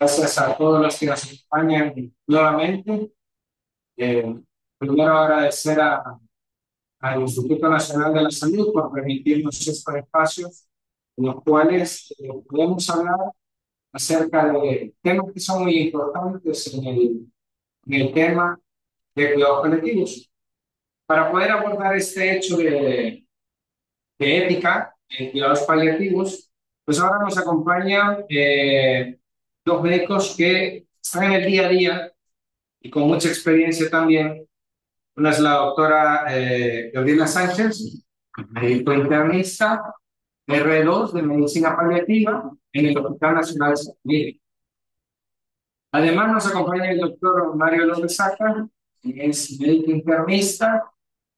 Gracias a todos los que nos acompañan nuevamente. Eh, Primero agradecer al Instituto Nacional de la Salud por permitirnos estos espacios en los cuales podemos hablar acerca de temas que son muy importantes en el tema de cuidados colectivos. Para poder abordar este hecho de ética en cuidados paliativos, pues ahora nos acompañan dos médicos que están en el día a día y con mucha experiencia también. Una es la doctora Gabriela Sánchez, médico internista, R2 de Medicina Paliativa en el Hospital Nacional de San Miguel. Además nos acompaña el doctor Mario López Saca, que es médico internista,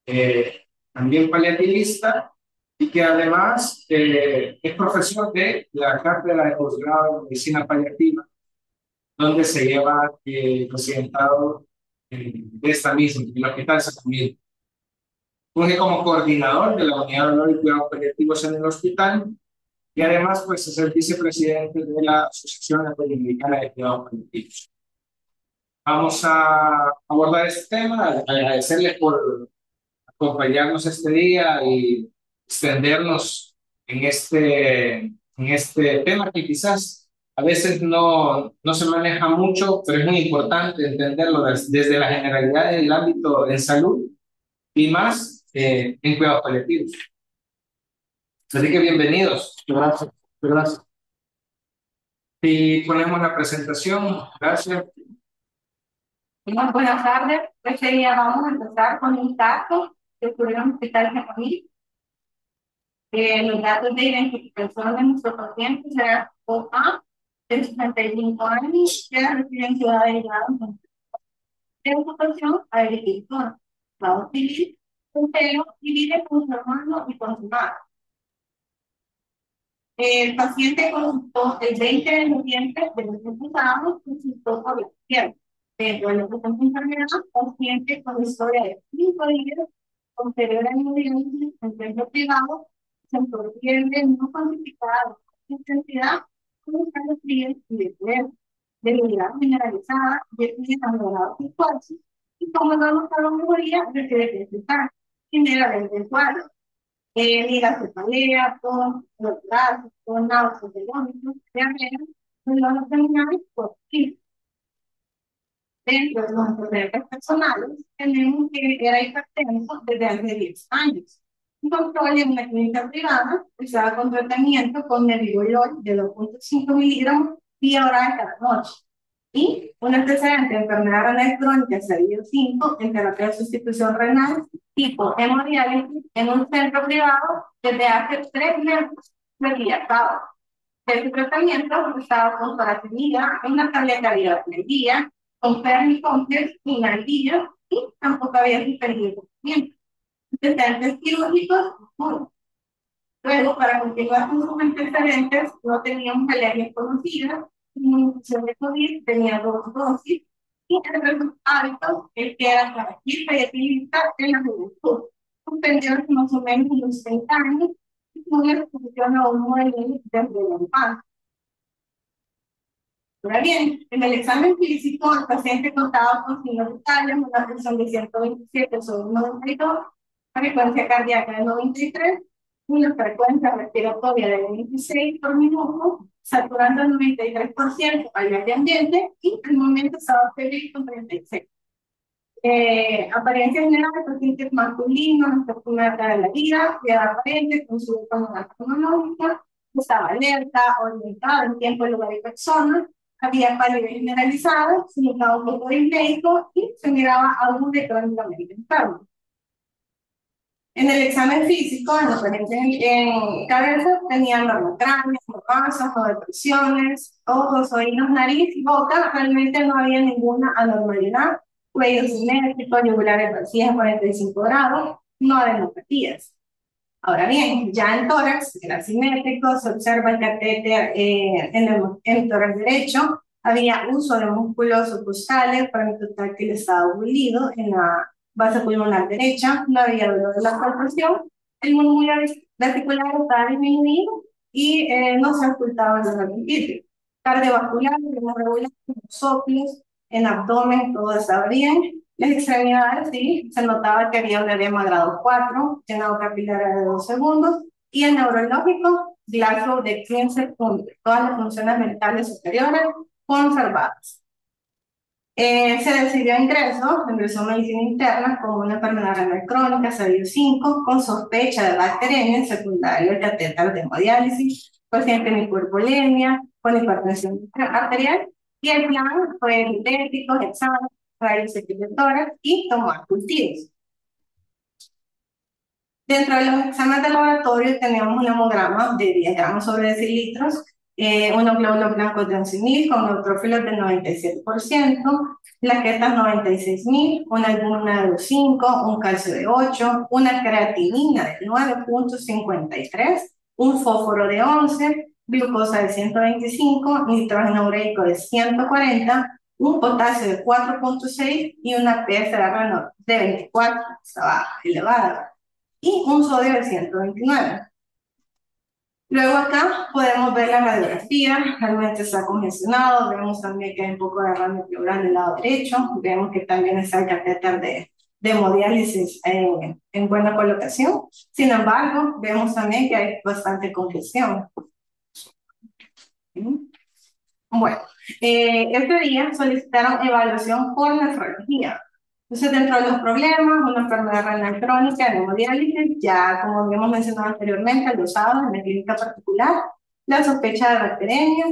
eh, también paliativista, y que además es profesor de la cátedra de posgrado de Medicina Paliativa, donde se lleva el presidentado de esta misma, en el Hospital San Miguel. Funge como coordinador de la Unidad de Dolor y Cuidados Paliativos en el hospital y además pues es el vicepresidente de la Asociación Latinoamericana de Cuidados Paliativos. Vamos a abordar este tema, agradecerles por acompañarnos este día y extendernos en este tema que quizás a veces no se maneja mucho, pero es muy importante entenderlo desde la generalidad del ámbito en salud y más en cuidados paliativos. Así que bienvenidos. Gracias. Gracias. Y ponemos la presentación. Gracias. Muy buenas tardes. Este día vamos a empezar con un caso que ocurrió en el Hospital Genovés. Los datos de identificación de nuestro paciente será OA, de 65 años, que reside en Ciudad Delgado. De ocupación agricultora, estado civil, soltero y vive con su hermano y con su madre. El paciente consultó el 20 de noviembre del año pasado, consultó por la izquierda. Dentro de la enfermedad, paciente con historia de 5 días, posterior a inmediancia, en centro privado, centro fiebre no cuantificada de intensidad, con escalas frías y de fiebre, debilidad generalizada, déficit abdominal y cuarzo, y como vamos a la mejoría, requiere presentar generalmente el cuadro. Liga cefalea, con los brazos, con náuseas de vómitos, diarrea, dolor abdominal, por sí. Dentro de los antecedentes personales, tenemos que era hipertenso desde hace 10 años. Un control en una clínica privada, estaba con tratamiento con nebivolol de 2,5 miligramos vía oral cada noche. Y un antecedente de enfermedad renal crónica serie 5 en terapia de sustitución renal tipo hemodiálisis en un centro privado desde hace 3 meses realizado. Este tratamiento estaba con paracetamol, una tableta diaria al día, con pernicomplex una al día y tampoco había suspendido tratamiento. Antecedentes quirúrgicos, no. Luego, para continuar con sus antecedentes, no teníamos alergias conocidas, inmunización de COVID, tenía 2 dosis, y entre sus hábitos, el que era trabajista y activista en la juventud. Suspendió más o menos unos 30 años, y tuvo una exposición a un modelo desde la infancia. Ahora bien, en el examen físico, el paciente contaba con signos vitales, una presión de 127 sobre 92, frecuencia cardíaca de 93, una frecuencia respiratoria de 26 por minuto, saturando el 93% al medio ambiente y al momento estaba feliz con 36. Apariencia general de pacientes masculinos, en la primera etapa de la vida, edad aparente, consulta cronológica, estaba alerta, orientada en tiempo, lugar y persona, había palidez generalizada, significaba un poco disléxico y se miraba aún de crónicamente enfermo. En el examen físico, en los pacientes en cabeza, tenían normocranias, masas, no depresiones, ojos, oídos, nariz y boca, realmente no había ninguna anormalidad, cuello simétrico, yugulares vacías 45 grados, no adenopatías. Ahora bien, ya en tórax, era simétrico, se observa el catéter en el tórax derecho, había uso de músculos subcostales, parametotáctil estaba hundido en la base pulmonar derecha, no había dolor de la palpación, el murmullo vesicular estaba disminuido y no se ocultaba el dolor empírico. Cardiovascular, ritmo regular, soplos, en abdomen todo estaba bien. Las extremidades, sí, se notaba que había un edema grado 4, llenado capilar de 2 segundos, y el neurológico, Glasgow de 15 puntos. Todas las funciones mentales superiores conservadas. Se decidió ingresó en medicina interna con una enfermedad renal crónica, estadio 5, con sospecha de bacteremia, secundario de catéter de hemodiálisis, paciente con hipervolemia, con hipertensión arterial, y el plan fue diuréticos, exámenes, rayos X de tórax y tomar cultivos. Dentro de los exámenes de laboratorio teníamos un hemograma de 10 gramos sobre decilitros, unos glóbulos blancos de 11.000 con neutrófilos del 97%, plaquetas 96.000, una albúmina de 5, un calcio de 8, una creatinina de 9.53, un fósforo de 11, glucosa de 125, nitrógeno ureico de 140, un potasio de 4.6 y una PSR de 24, estaba elevada, y un sodio de 129. Luego acá podemos ver la radiografía, realmente está congestionado, vemos también que hay un poco de derrame pleural del lado derecho, vemos que también está el catéter de hemodiálisis en buena colocación. Sin embargo, vemos también que hay bastante congestión. Bueno, este día solicitaron evaluación por nefrología. Entonces, dentro de los problemas, una enfermedad renal crónica de hemodiálisis, ya como habíamos mencionado anteriormente, los sábados en la clínica particular, la sospecha de bacteremia,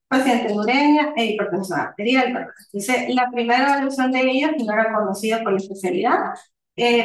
paciente en uremia e hipertensión arterial, ¿verdad? Entonces, la primera evaluación de ellos no era conocida por la especialidad.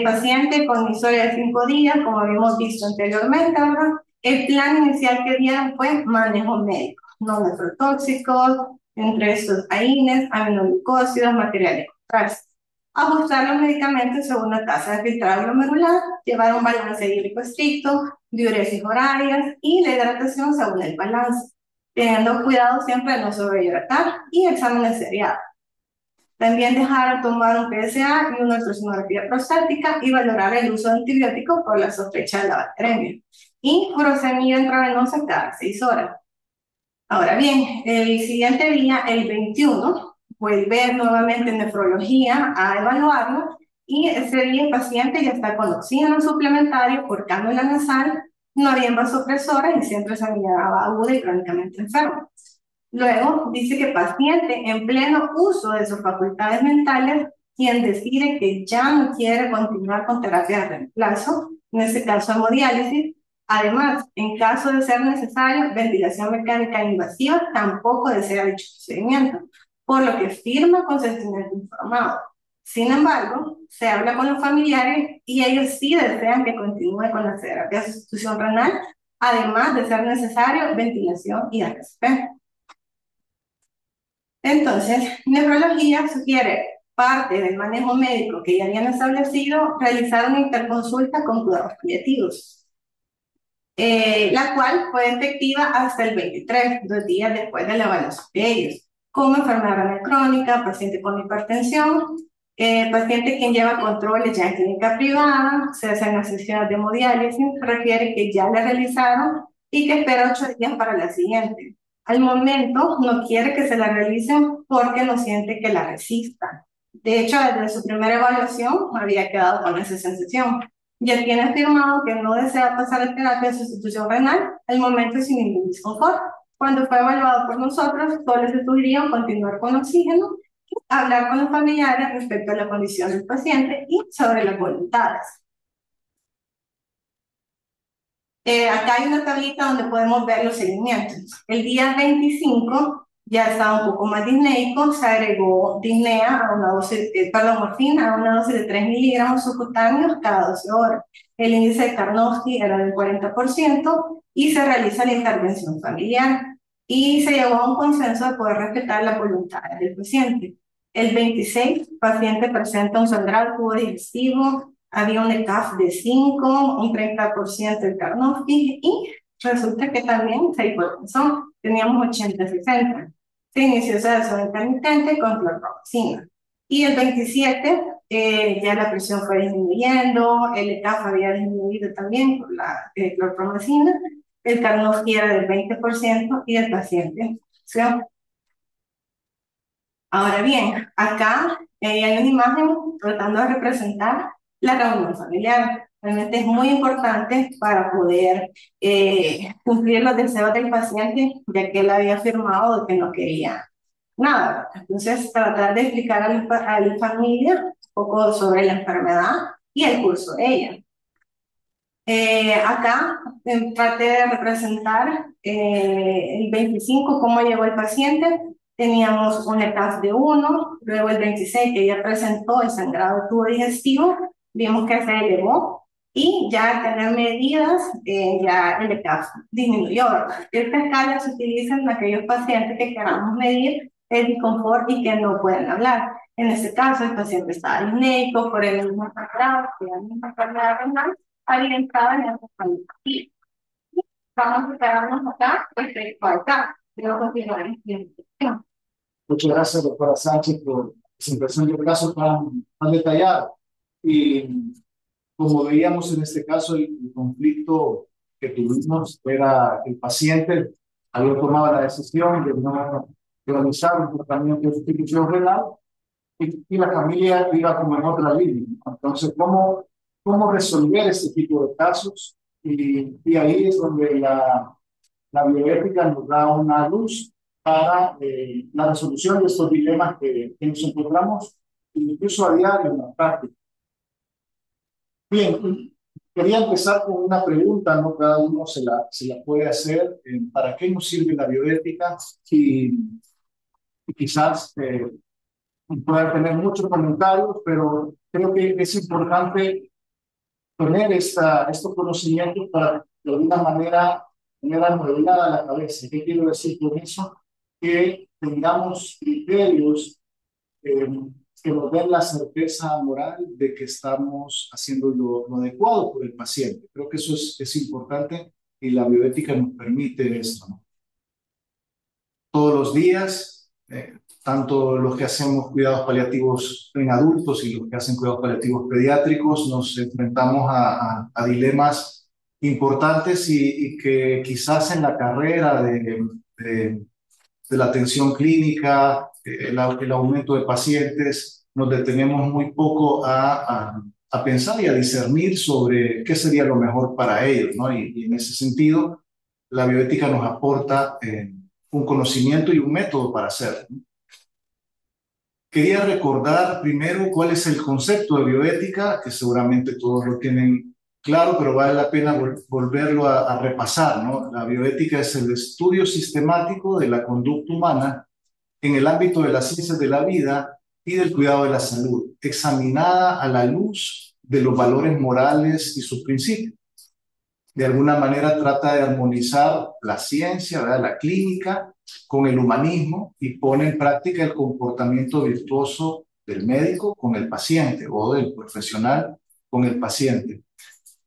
Paciente con historia de 5 días, como habíamos visto anteriormente, ¿verdad? El plan inicial que dieron fue manejo médico, no nefrotóxicos, entre estos AINES, aminoglucósidos, materiales contrastes. Ajustar los medicamentos según la tasa de filtrado glomerular, llevar un balance hídrico estricto, diuresis horarias y la hidratación según el balance, teniendo cuidado siempre de no sobrehidratar y exámenes seriados. También dejar tomar un PSA y una ultrasonografía prostática y valorar el uso de antibióticos por la sospecha de la bacteremia. Y furosemida intravenosa cada 6 horas. Ahora bien, el siguiente día, el 21, vuelve nuevamente en nefrología a evaluarlo y ese día el paciente ya está con oxígeno suplementario por cánula nasal, no había vasopresores y siempre se miraba aguda y crónicamente enfermo. Luego dice que paciente en pleno uso de sus facultades mentales, quien decide que ya no quiere continuar con terapia de reemplazo, en este caso hemodiálisis. Además, en caso de ser necesario, ventilación mecánica invasiva tampoco desea dicho procedimiento, por lo que firma consentimiento informado. Sin embargo, se habla con los familiares y ellos sí desean que continúe con la terapia de sustitución renal, además de ser necesario ventilación y RSP. Entonces, nefrología sugiere parte del manejo médico que ya habían establecido, realizar una interconsulta con cuidados paliativos, la cual fue efectiva hasta el 23, 2 días después de la evaluación de ellos, como enfermedad renal crónica, paciente con hipertensión, paciente quien lleva controles ya en clínica privada, se hacen las sesiones de hemodiálisis, refiere que ya la realizaron y que espera 8 días para la siguiente. Al momento no quiere que se la realicen porque no siente que la resista. De hecho, desde su primera evaluación había quedado con esa sensación. Ya tiene afirmado que no desea pasar a terapia de sustitución renal al momento sin ningún disconfort. Cuando fue evaluado por nosotros, solo se sugirió continuar con oxígeno, hablar con los familiares respecto a la condición del paciente y sobre las voluntades. Acá hay una tablita donde podemos ver los seguimientos. El día 25 ya estaba un poco más disneico, se agregó disnea a una dosis, morfina a una dosis de 3 miligramos subcutáneos cada 12 horas. El índice de Karnofsky era del 40% y se realiza la intervención familiar. Y se llegó a un consenso de poder respetar la voluntad del paciente. El 26, paciente presenta un sangrado tubo digestivo, había un ECAF de 5, un 30% de Karnofsky y resulta que también se hipertensó, teníamos 80-60. Se inició sedación intermitente con clorpromazina. Y el 27 ya la presión fue disminuyendo, el ECAF había disminuido también por la clorpromazina, el Karnofsky era del 20% y el paciente, ¿sí? Ahora bien, acá hay una imagen tratando de representar la reunión familiar. Realmente es muy importante para poder cumplir los deseos del paciente, ya que él había afirmado de que no quería nada. Entonces, tratar de explicar a la familia un poco sobre la enfermedad y el curso de ella. Acá traté de representar el 25, cómo llegó el paciente. Teníamos un ECAF de 1, luego el 26 que ya presentó el sangrado tubo digestivo, vimos que se elevó y ya al tener medidas, ya el ECAF disminuyó, ¿verdad? Esta escala se utiliza en aquellos pacientes que queramos medir el disconfort y que no pueden hablar. En este caso, el paciente estaba disnéico por el mismo sangrado, por la misma enfermedad renal, orientada en esa familia. Vamos a quedarnos acá respecto a acá. Luego continuar en la instrucción. Muchas gracias, doctora Sánchez, por la presentación del caso tan detallado. Y como veíamos en este caso, el conflicto que tuvimos era el paciente había tomado la decisión de no realizar un tratamiento de sustitución renal y la familia iba como en otra línea. Entonces, ¿cómo resolver este tipo de casos? Y ahí es donde la bioética nos da una luz para la resolución de estos dilemas que nos encontramos incluso a diario en la práctica. Bien, quería empezar con una pregunta, ¿no? Cada uno se la puede hacer. ¿Para qué nos sirve la bioética? Y quizás pueda tener muchos comentarios, pero creo que es importante tener estos conocimientos para de alguna manera tener amueblada la cabeza. ¿Qué quiero decir con eso? Que tengamos criterios eh, que nos den la certeza moral de que estamos haciendo lo adecuado por el paciente. Creo que eso es importante y la bioética nos permite esto, ¿no? Todos los días, tanto los que hacemos cuidados paliativos en adultos y los que hacen cuidados paliativos pediátricos, nos enfrentamos a dilemas importantes y que quizás en la carrera de, de la atención clínica, el aumento de pacientes, nos detenemos muy poco a pensar y a discernir sobre qué sería lo mejor para ellos, ¿no? Y en ese sentido, la bioética nos aporta un conocimiento y un método para hacerlo. Quería recordar primero cuál es el concepto de bioética, que seguramente todos lo tienen claro, pero vale la pena volverlo a repasar, ¿no? La bioética es el estudio sistemático de la conducta humana en el ámbito de las ciencias de la vida y del cuidado de la salud, examinada a la luz de los valores morales y sus principios. De alguna manera trata de armonizar la ciencia, ¿verdad?, la clínica, con el humanismo y pone en práctica el comportamiento virtuoso del médico con el paciente o del profesional con el paciente.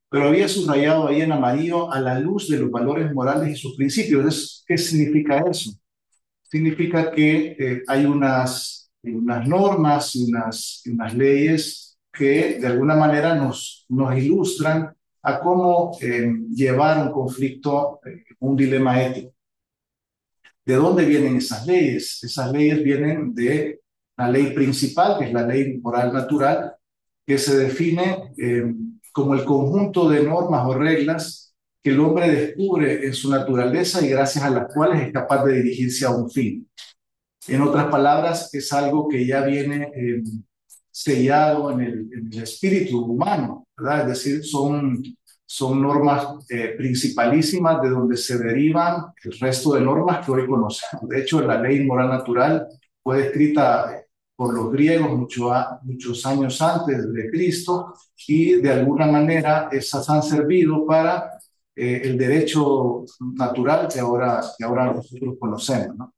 Pero había subrayado ahí en amarillo a la luz de los valores morales y sus principios. ¿Qué significa eso? Significa que hay unas normas y unas leyes que de alguna manera nos ilustran a cómo llevar un conflicto, un dilema ético. ¿De dónde vienen esas leyes? Esas leyes vienen de la ley principal, que es la ley moral natural, que se define como el conjunto de normas o reglas que el hombre descubre en su naturaleza y gracias a las cuales es capaz de dirigirse a un fin. En otras palabras, es algo que ya viene sellado en el espíritu humano, ¿verdad? Es decir, son normas principalísimas de donde se derivan el resto de normas que hoy conocemos. De hecho, la ley moral natural fue escrita por los griegos muchos años antes de Cristo y de alguna manera esas han servido para el derecho natural que ahora nosotros conocemos, ¿no?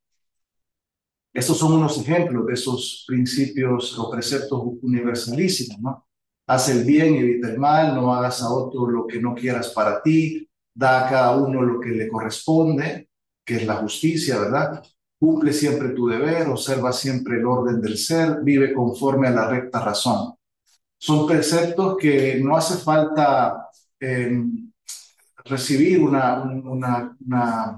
Estos son unos ejemplos de esos principios o preceptos universalísimos, ¿no? Haz el bien y evita el mal, no hagas a otro lo que no quieras para ti, da a cada uno lo que le corresponde, que es la justicia, ¿verdad? Cumple siempre tu deber, observa siempre el orden del ser, vive conforme a la recta razón. Son preceptos que no hace falta recibir una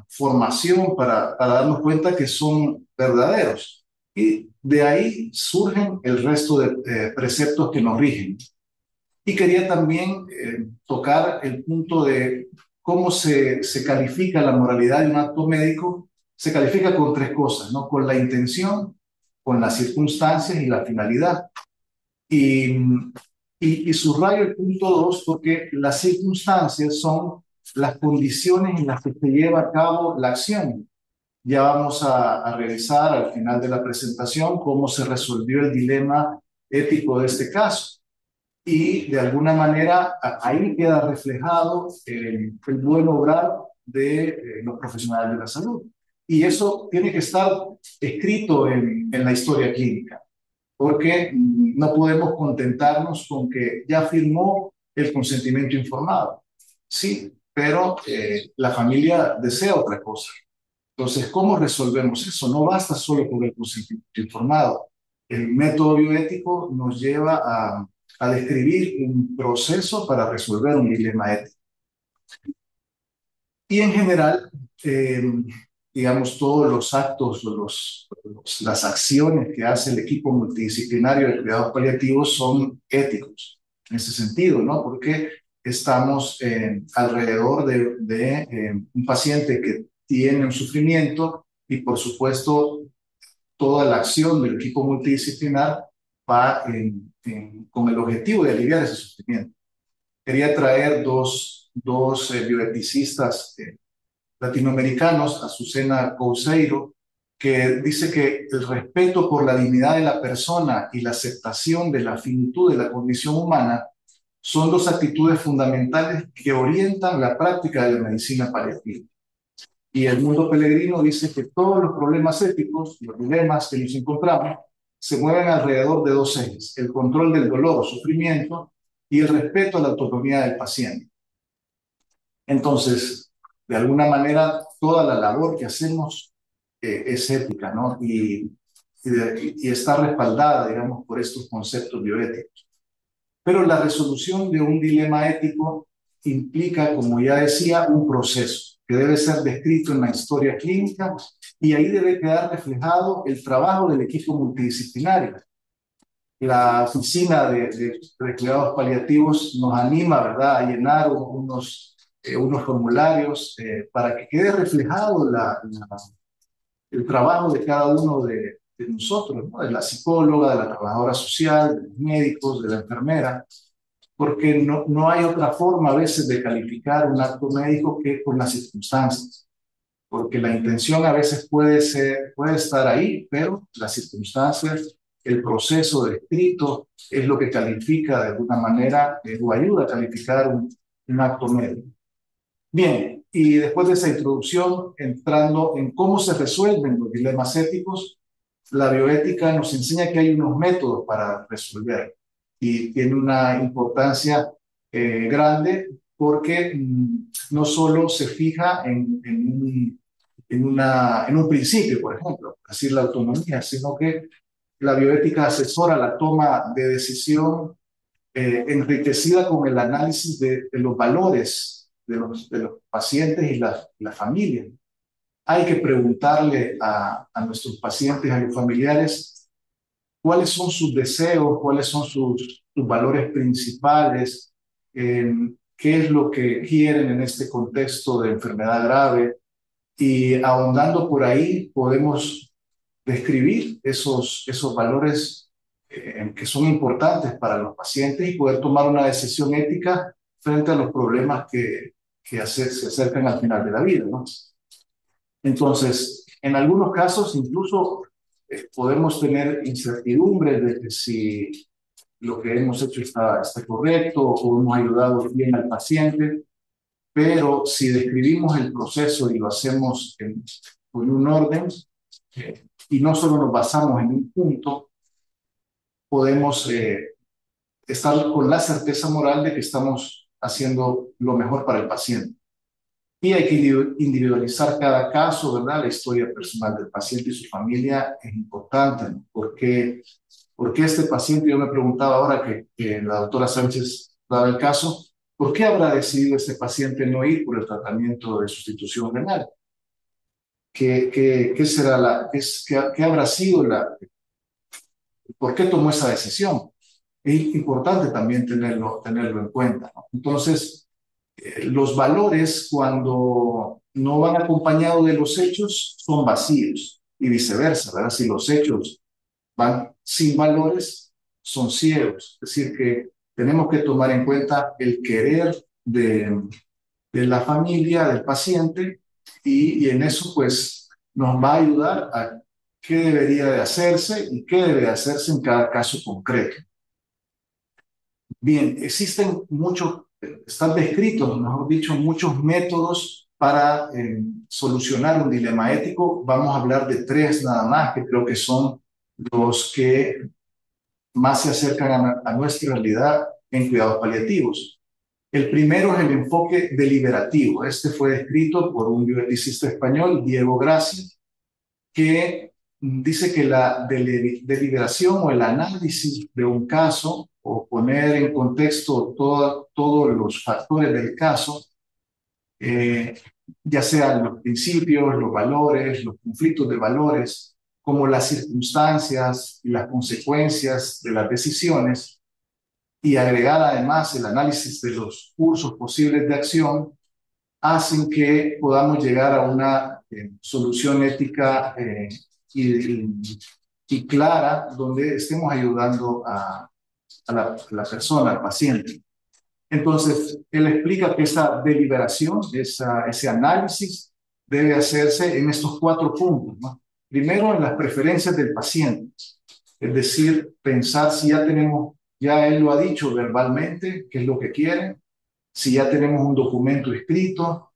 formación para darnos cuenta que son verdaderos. Y de ahí surgen el resto de preceptos que nos rigen. Y quería también tocar el punto de cómo se califica la moralidad de un acto médico. Se califica con tres cosas, ¿no? Con la intención, con las circunstancias y la finalidad. Y, y subrayo el punto dos porque las circunstancias son las condiciones en las que se lleva a cabo la acción. Ya vamos a revisar al final de la presentación cómo se resolvió el dilema ético de este caso. Y de alguna manera ahí queda reflejado el buen obrar de los profesionales de la salud. Y eso tiene que estar escrito en la historia clínica, porque no podemos contentarnos con que ya firmó el consentimiento informado. Sí, pero la familia desea otra cosa. Entonces, ¿cómo resolvemos eso? No basta solo con el consentimiento informado. El método bioético nos lleva a describir un proceso para resolver un dilema ético. Y en general, eh, digamos, todos los actos o las acciones que hace el equipo multidisciplinario de cuidados paliativos son éticos, en ese sentido, ¿no? Porque estamos alrededor de un paciente que tiene un sufrimiento y, por supuesto, toda la acción del equipo multidisciplinar va con el objetivo de aliviar ese sufrimiento. Quería traer dos bioeticistas latinoamericanos, Azucena Couceiro, que dice que el respeto por la dignidad de la persona y la aceptación de la finitud de la condición humana son dos actitudes fundamentales que orientan la práctica de la medicina paliativa. Y el Mundo Pellegrino dice que todos los problemas éticos, los dilemas que nos encontramos, se mueven alrededor de dos ejes: el control del dolor o sufrimiento y el respeto a la autonomía del paciente. Entonces, de alguna manera, toda la labor que hacemos es ética, ¿no? Y está respaldada, digamos, por estos conceptos bioéticos. Pero la resolución de un dilema ético implica, como ya decía, un proceso que debe ser descrito en la historia clínica y ahí debe quedar reflejado el trabajo del equipo multidisciplinario. La oficina de cuidados paliativos nos anima, ¿verdad?, a llenar unos formularios para que quede reflejado el trabajo de cada uno de nosotros, ¿no? De la psicóloga, de la trabajadora social, de los médicos, de la enfermera, porque no hay otra forma a veces de calificar un acto médico que con las circunstancias, porque la intención a veces puede estar ahí, pero las circunstancias, el proceso descrito es lo que califica de alguna manera o ayuda a calificar un acto médico. Bien, y después de esa introducción, entrando en cómo se resuelven los dilemas éticos, la bioética nos enseña que hay unos métodos para resolver y tiene una importancia grande porque no solo se fija en un principio, por ejemplo, decir la autonomía, sino que la bioética asesora la toma de decisión enriquecida con el análisis de los valores de los pacientes y la familia. Hay que preguntarle a nuestros pacientes, a los familiares, cuáles son sus deseos, cuáles son sus valores principales, qué es lo que quieren en este contexto de enfermedad grave. Y ahondando por ahí podemos describir esos valores que son importantes para los pacientes y poder tomar una decisión ética frente a los problemas que se acercan al final de la vida, ¿no? Entonces, en algunos casos incluso podemos tener incertidumbre de que si lo que hemos hecho está correcto o hemos ayudado bien al paciente, pero si describimos el proceso y lo hacemos con un orden y no solo nos basamos en un punto, podemos estar con la certeza moral de que estamos haciendo lo mejor para el paciente. Y hay que individualizar cada caso, ¿verdad? La historia personal del paciente y su familia es importante, ¿no? Porque este paciente, yo me preguntaba ahora que la doctora Sánchez daba el caso, ¿por qué habrá decidido este paciente no ir por el tratamiento de sustitución renal? qué será qué habrá sido por qué tomó esa decisión. Es importante también tenerlo en cuenta, ¿no? Entonces, los valores, cuando no van acompañados de los hechos, son vacíos y viceversa, ¿verdad? Si los hechos van sin valores, son ciegos. Es decir, que tenemos que tomar en cuenta el querer de la familia, del paciente, y en eso pues nos va a ayudar a qué debería de hacerse y qué debe de hacerse en cada caso concreto. Bien, existen están descritos, mejor dicho, muchos métodos para solucionar un dilema ético. Vamos a hablar de 3 nada más, que creo que son los que más se acercan a nuestra realidad en cuidados paliativos. El primero es el enfoque deliberativo. Este fue descrito por un bioeticista español, Diego Gracia, que dice que la deliberación o el análisis de un caso o poner en contexto todos los factores del caso, ya sean los principios, los valores, los conflictos de valores, como las circunstancias y las consecuencias de las decisiones, y agregar además el análisis de los cursos posibles de acción, hacen que podamos llegar a una solución ética y clara, donde estemos ayudando a la persona, al paciente. Entonces, él explica que esa deliberación, ese análisis, debe hacerse en estos 4 puntos, ¿no? Primero, en las preferencias del paciente, es decir, pensar si ya él lo ha dicho verbalmente, qué es lo que quiere, si ya tenemos un documento escrito,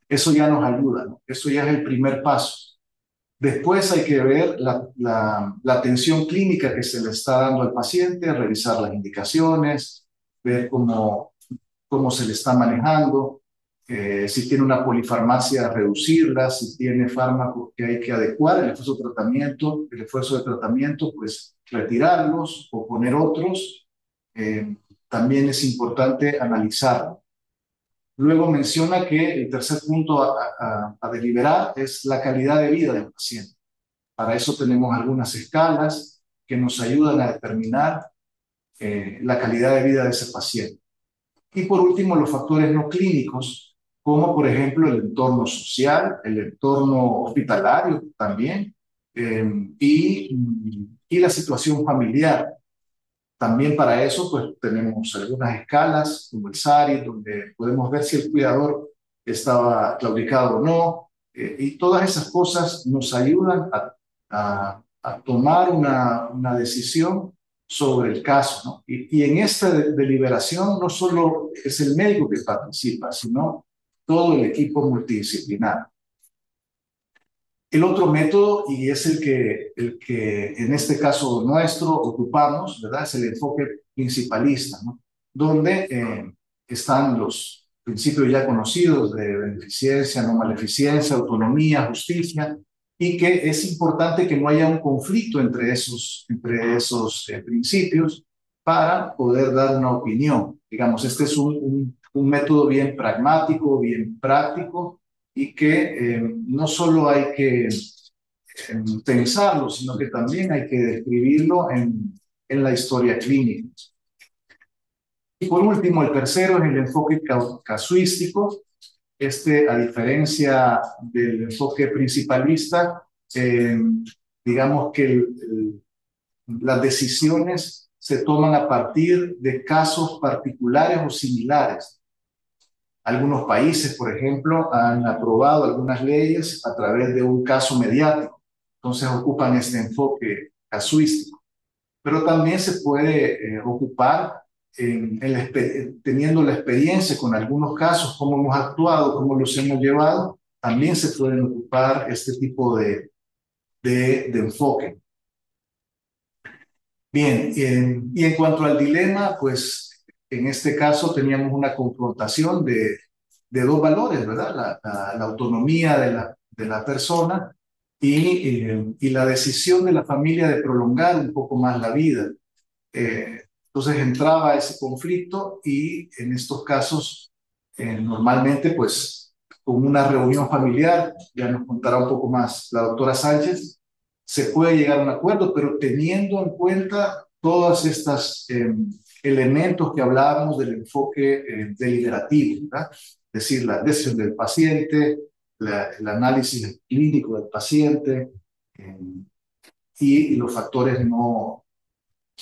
eso ya nos ayuda, ¿no? Eso ya es el primer paso. Después hay que ver la atención clínica que se le está dando al paciente, revisar las indicaciones, ver cómo se le está manejando, si tiene una polifarmacia, reducirla, si tiene fármacos que hay que adecuar el esfuerzo de tratamiento, pues retirarlos o poner otros. También es importante analizarlo. Luego menciona que el tercer punto a deliberar es la calidad de vida del paciente. Para eso tenemos algunas escalas que nos ayudan a determinar la calidad de vida de ese paciente. Y por último, los factores no clínicos, como por ejemplo el entorno social, el entorno hospitalario también, y la situación familiar. También para eso, pues tenemos algunas escalas, como el SARI, donde podemos ver si el cuidador estaba claudicado o no, y todas esas cosas nos ayudan a tomar una decisión sobre el caso, ¿no? Y en esta deliberación no solo es el médico que participa, sino todo el equipo multidisciplinar. El otro método, y es el que en este caso nuestro ocupamos, ¿verdad? Es el enfoque principalista, ¿no? Donde están los principios ya conocidos de beneficencia, no maleficencia, autonomía, justicia, y que es importante que no haya un conflicto entre esos principios para poder dar una opinión. Digamos, este es un método bien pragmático, bien práctico, y que no solo hay que pensarlo, sino que también hay que describirlo en la historia clínica. Y por último, el tercero es el enfoque casuístico. A diferencia del enfoque principalista, digamos que las decisiones se toman a partir de casos particulares o similares. Algunos países, por ejemplo, han aprobado algunas leyes a través de un caso mediático. Entonces ocupan este enfoque casuístico. Pero también se puede ocupar teniendo la experiencia con algunos casos, cómo hemos actuado, cómo los hemos llevado. También se pueden ocupar este tipo de enfoque. Bien, y en cuanto al dilema, pues en este caso teníamos una confrontación de 2 valores, ¿verdad? La autonomía de la persona y la decisión de la familia de prolongar un poco más la vida. Entonces entraba ese conflicto y en estos casos normalmente pues con una reunión familiar, ya nos contará un poco más la doctora Sánchez, se puede llegar a un acuerdo, pero teniendo en cuenta todas estas elementos que hablábamos del enfoque deliberativo, ¿verdad? Es decir, la decisión del paciente, el análisis clínico del paciente eh, y los factores no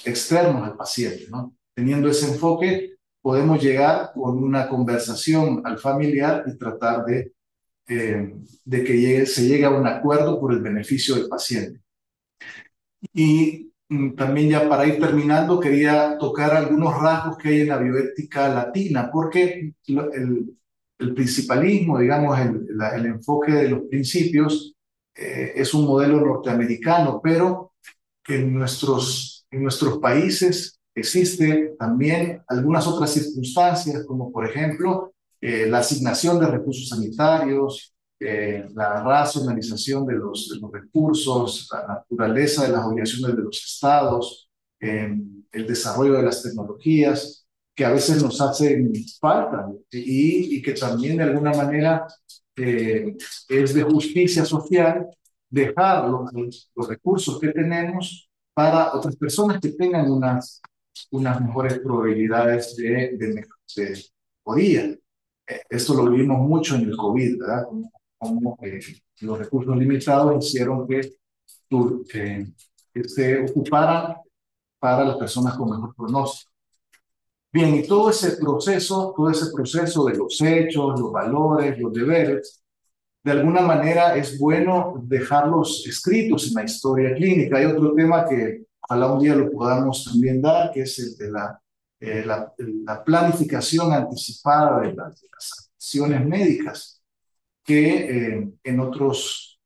externos al paciente, ¿no? Teniendo ese enfoque, podemos llegar con una conversación al familiar y tratar de que se llegue a un acuerdo por el beneficio del paciente. Y también ya para ir terminando, quería tocar algunos rasgos que hay en la bioética latina, porque el principalismo, digamos, el enfoque de los principios es un modelo norteamericano, pero en nuestros países existe también algunas otras circunstancias, como por ejemplo la asignación de recursos sanitarios, la racionalización de los recursos, la naturaleza de las obligaciones de los estados, el desarrollo de las tecnologías, que a veces nos hacen falta y que también de alguna manera es de justicia social dejar los recursos que tenemos para otras personas que tengan unas mejores probabilidades de mejoría. Esto lo vimos mucho en el COVID, ¿verdad? Como los recursos limitados hicieron que se ocuparan para las personas con mejor pronóstico. Bien, y todo ese proceso de los hechos, los valores, los deberes, de alguna manera es bueno dejarlos escritos en la historia clínica. Hay otro tema que ojalá un día lo podamos también dar, que es el de la planificación anticipada de las acciones médicas, que en otros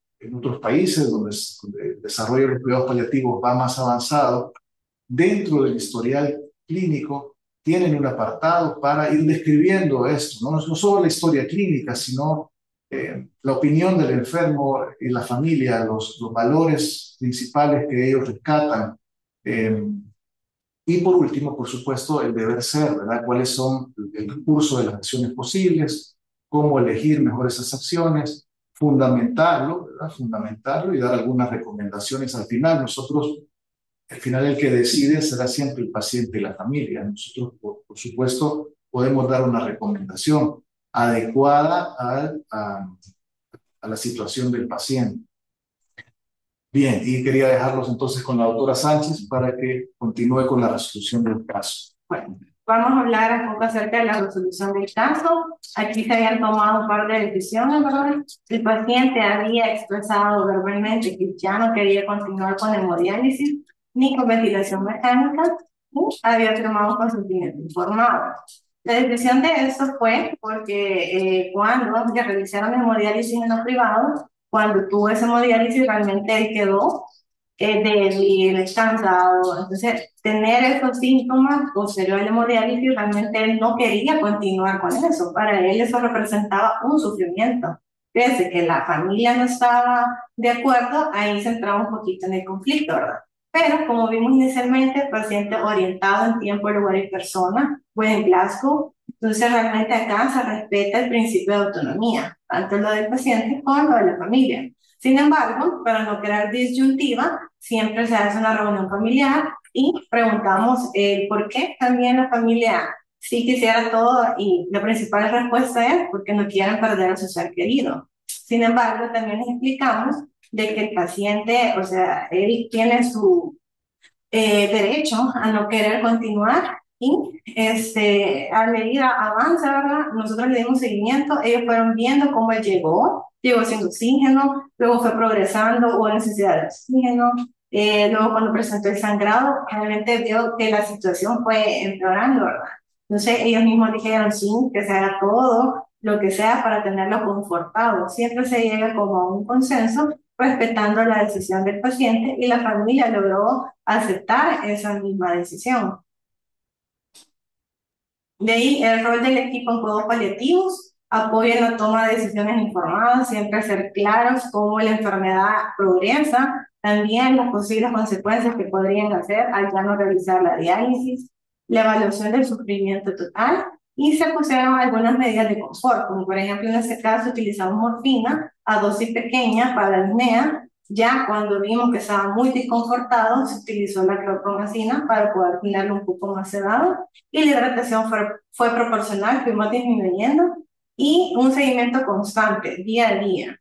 países donde el desarrollo de los cuidados paliativos va más avanzado, dentro del historial clínico tienen un apartado para ir describiendo esto, no solo la historia clínica, sino la opinión del enfermo y la familia, los valores principales que ellos rescatan. Y por último, por supuesto, el deber ser, ¿verdad? ¿Cuáles son el curso de las acciones posibles? ¿Cómo elegir mejor esas acciones? Fundamentarlo, ¿verdad? Fundamentarlo y dar algunas recomendaciones al final. Al final el que decide será siempre el paciente y la familia. Nosotros, por supuesto, podemos dar una recomendación adecuada a la situación del paciente. Bien, y quería dejarlos entonces con la doctora Sánchez para que continúe con la resolución del caso. Bueno, vamos a hablar un poco acerca de la resolución del caso. Aquí se habían tomado un par de decisiones, ¿verdad? El paciente había expresado verbalmente que ya no quería continuar con hemodiálisis ni con ventilación mecánica, y había firmado un consentimiento informado. La decisión de esto fue porque cuando ya realizaron hemodiálisis en los privados, cuando tuvo esa hemodiálisis realmente él quedó débil, cansado. Entonces, tener esos síntomas posterior a la hemodiálisis, realmente él no quería continuar con eso. Para él eso representaba un sufrimiento. Fíjese que la familia no estaba de acuerdo, ahí se entraba un poquito en el conflicto, ¿verdad? Pero como vimos inicialmente, el paciente orientado en tiempo, lugar y persona, buen Glasgow. Entonces realmente acá se respeta el principio de autonomía, tanto lo del paciente como lo de la familia. Sin embargo, para no crear disyuntiva, siempre se hace una reunión familiar y preguntamos por qué también la familia sí quisiera todo, y la principal respuesta es porque no quieren perder a su ser querido. Sin embargo, también les explicamos de que el paciente, o sea, él tiene su derecho a no querer continuar y a medida avanza, ¿verdad? Nosotros le dimos seguimiento, ellos fueron viendo cómo él llegó sin oxígeno, luego fue progresando, hubo necesidad de oxígeno, luego cuando presentó el sangrado, realmente vio que la situación fue empeorando, ¿verdad? Entonces ellos mismos dijeron, sí, que se haga todo lo que sea para tenerlo confortado. Siempre se llega como a un consenso respetando la decisión del paciente, y la familia logró aceptar esa misma decisión. De ahí el rol del equipo en cuidados paliativos: apoyo en la toma de decisiones informadas, siempre ser claros cómo la enfermedad progresa, también las posibles consecuencias que podrían hacer al ya no realizar la diálisis, la evaluación del sufrimiento total, y se pusieron algunas medidas de confort, como por ejemplo en este caso utilizamos morfina a dosis pequeña para la apnea. Ya cuando vimos que estaba muy desconfortado, se utilizó la clorpromacina para poder tenerlo un poco más sedado y la hidratación fue proporcional, fuimos disminuyendo y un seguimiento constante, día a día.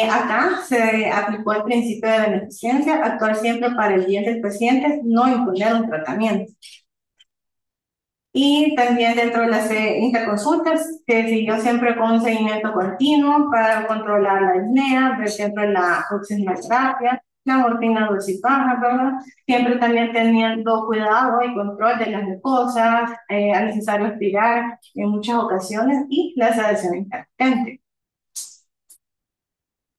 Acá se aplicó el principio de beneficencia, actuar siempre para el bien del paciente, no imponer un tratamiento. Y también dentro de las interconsultas se siguió siempre con un seguimiento continuo para controlar la apnea, ver siempre la oxigenoterapia, la morfina dosificada, ¿verdad? Siempre también teniendo cuidado y control de las mucosas, es necesario aspirar en muchas ocasiones y la sedación intermitente.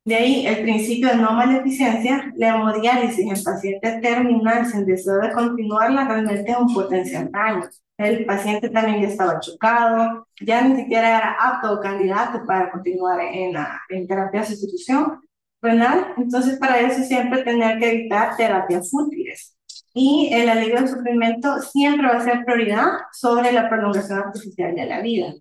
De ahí el principio de no maleficencia, la hemodiálisis en pacientes terminal sin deseo de continuarla realmente es un potencial daño. El paciente también ya estaba chocado, ya ni siquiera era apto o candidato para continuar en terapia de sustitución renal. Entonces, para eso siempre tener que evitar terapias fútiles. Y el alivio del sufrimiento siempre va a ser prioridad sobre la prolongación artificial de la vida.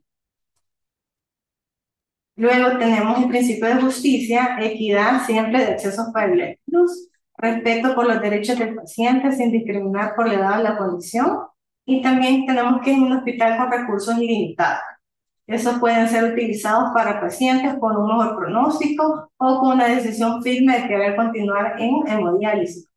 Luego tenemos el principio de justicia, equidad siempre de accesos privilegios, respeto por los derechos del paciente sin discriminar por la edad o la condición. Y también tenemos que ir a un hospital con recursos ilimitados. Esos pueden ser utilizados para pacientes con un mejor pronóstico o con una decisión firme de querer continuar en hemodiálisis.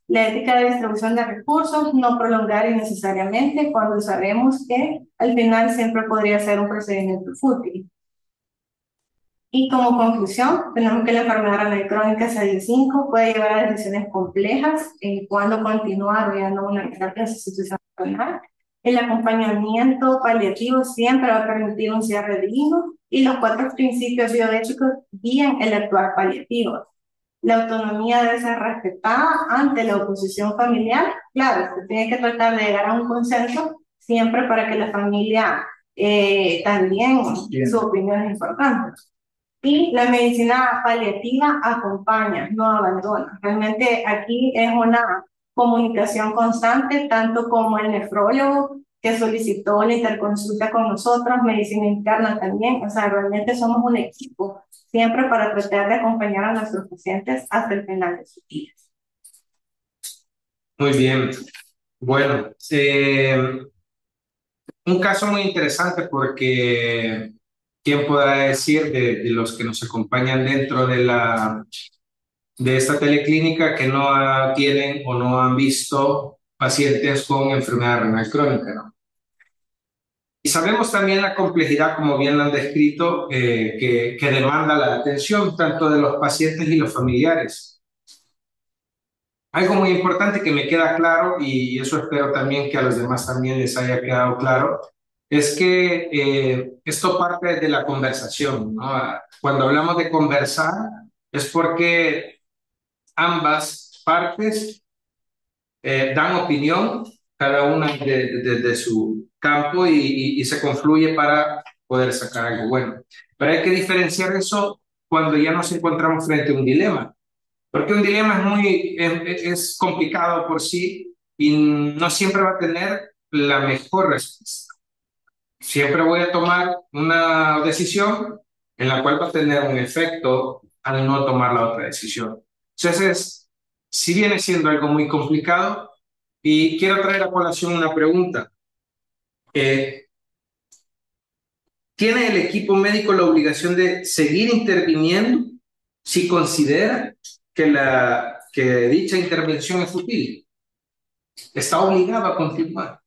La ética de distribución de recursos, no prolongar innecesariamente cuando sabemos que al final siempre podría ser un procedimiento fútil. Y como conclusión, tenemos que la enfermedad renal crónica SADI-5 puede llevar a decisiones complejas en cuándo continuar o ya no una terapia de sustitución renal. El acompañamiento paliativo siempre va a permitir un cierre digno y los 4 principios bioéticos guían el actuar paliativo. La autonomía debe ser respetada ante la oposición familiar. Claro, se tiene que tratar de llegar a un consenso siempre para que la familia también, su opinión es importante. Y la medicina paliativa acompaña, no abandona. Realmente aquí es una comunicación constante, tanto como el nefrólogo que solicitó la interconsulta con nosotros, medicina interna también. O sea, realmente somos un equipo, siempre para tratar de acompañar a nuestros pacientes hasta el final de sus días. Muy bien. Bueno, un caso muy interesante porque ¿quién podrá decir de los que nos acompañan dentro de esta teleclínica que no tienen o no han visto pacientes con enfermedad renal crónica, ¿no? Y sabemos también la complejidad, como bien lo han descrito, que demanda la atención tanto de los pacientes y los familiares. Algo muy importante que me queda claro, y eso espero también que a los demás también les haya quedado claro, es que esto parte de la conversación, ¿no? Cuando hablamos de conversar es porque ambas partes dan opinión, cada una de su campo y se confluye para poder sacar algo bueno. Pero hay que diferenciar eso cuando ya nos encontramos frente a un dilema, porque un dilema es complicado por sí y no siempre va a tener la mejor respuesta. Siempre voy a tomar una decisión en la cual va a tener un efecto al no tomar la otra decisión. Entonces, si viene siendo algo muy complicado, y quiero traer a colación una pregunta. ¿Tiene el equipo médico la obligación de seguir interviniendo si considera que dicha intervención es útil? ¿Está obligado a continuar?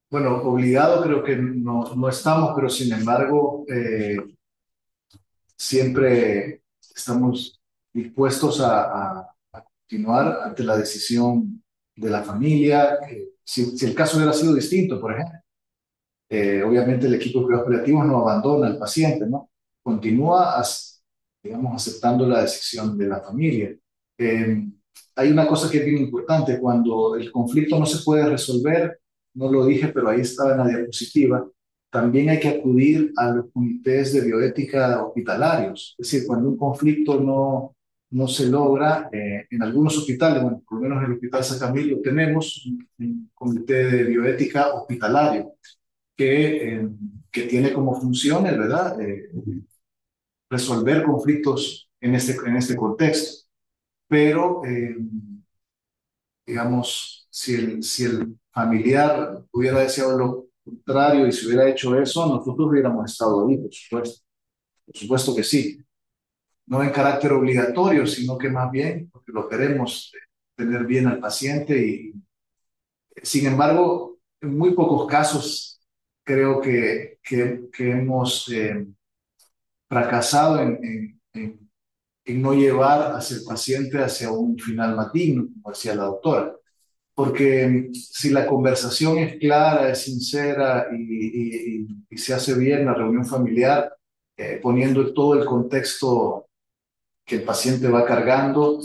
Bueno, obligado creo que no estamos, pero sin embargo, siempre estamos dispuestos a continuar ante la decisión de la familia. Si el caso hubiera sido distinto, por ejemplo, obviamente el equipo de cuidados paliativos no abandona al paciente, ¿no? Continúa, digamos, aceptando la decisión de la familia. Hay una cosa que es bien importante: cuando el conflicto no se puede resolver, no lo dije, pero ahí estaba en la diapositiva, también hay que acudir a los comités de bioética hospitalarios. Es decir, cuando un conflicto no se logra, en algunos hospitales, bueno, por lo menos en el Hospital San Camilo tenemos un comité de bioética hospitalario. que tiene como funciones, ¿verdad? Resolver conflictos en este contexto. Pero, digamos, si el familiar hubiera deseado lo contrario y si hubiera hecho eso, nosotros hubiéramos estado ahí, por supuesto. Por supuesto que sí. No en carácter obligatorio, sino que más bien porque lo queremos tener bien al paciente y, sin embargo, en muy pocos casos creo que hemos fracasado en no llevar hacia el paciente hacia un final más digno, como decía la doctora. Porque si la conversación es clara, es sincera y se hace bien la reunión familiar, poniendo todo el contexto que el paciente va cargando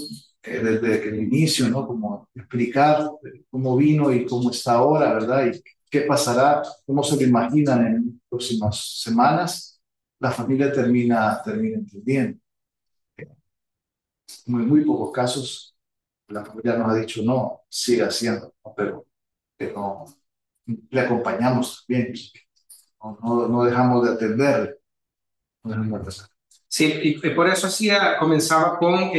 desde el inicio, ¿no? Como explicar cómo vino y cómo está ahora, ¿verdad? Y qué pasará, cómo se lo imaginan en las próximas semanas, la familia termina entendiendo. Muy pocos casos la familia nos ha dicho no, siga haciendo, ¿no? Pero le acompañamos también, no dejamos de atender, no dejamos de atender. Sí, y por eso hacía, comenzaba con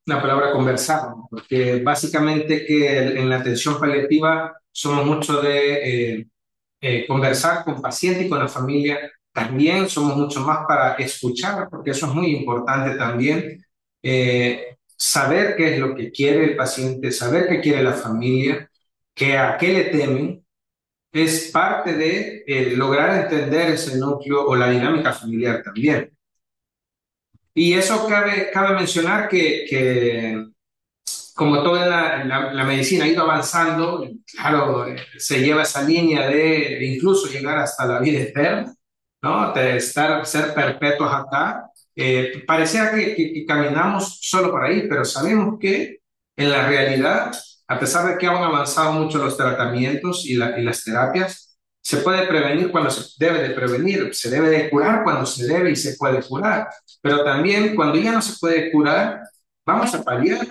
la palabra conversar, ¿no? Porque básicamente que en la atención paliativa somos mucho de conversar con paciente y con la familia. También somos mucho más para escuchar, porque eso es muy importante también. Saber qué es lo que quiere el paciente, saber qué quiere la familia, que a qué le temen, es parte de lograr entender ese núcleo o la dinámica familiar también. Y eso cabe mencionar que como toda la medicina ha ido avanzando, claro, se lleva esa línea de incluso llegar hasta la vida eterna, ¿no? De ser perpetuos acá. Parecía que caminamos solo por ahí, pero sabemos que en la realidad, a pesar de que han avanzado mucho los tratamientos y las terapias, se puede prevenir cuando se debe de prevenir, se debe de curar cuando se debe y se puede curar, pero también cuando ya no se puede curar, vamos a paliar.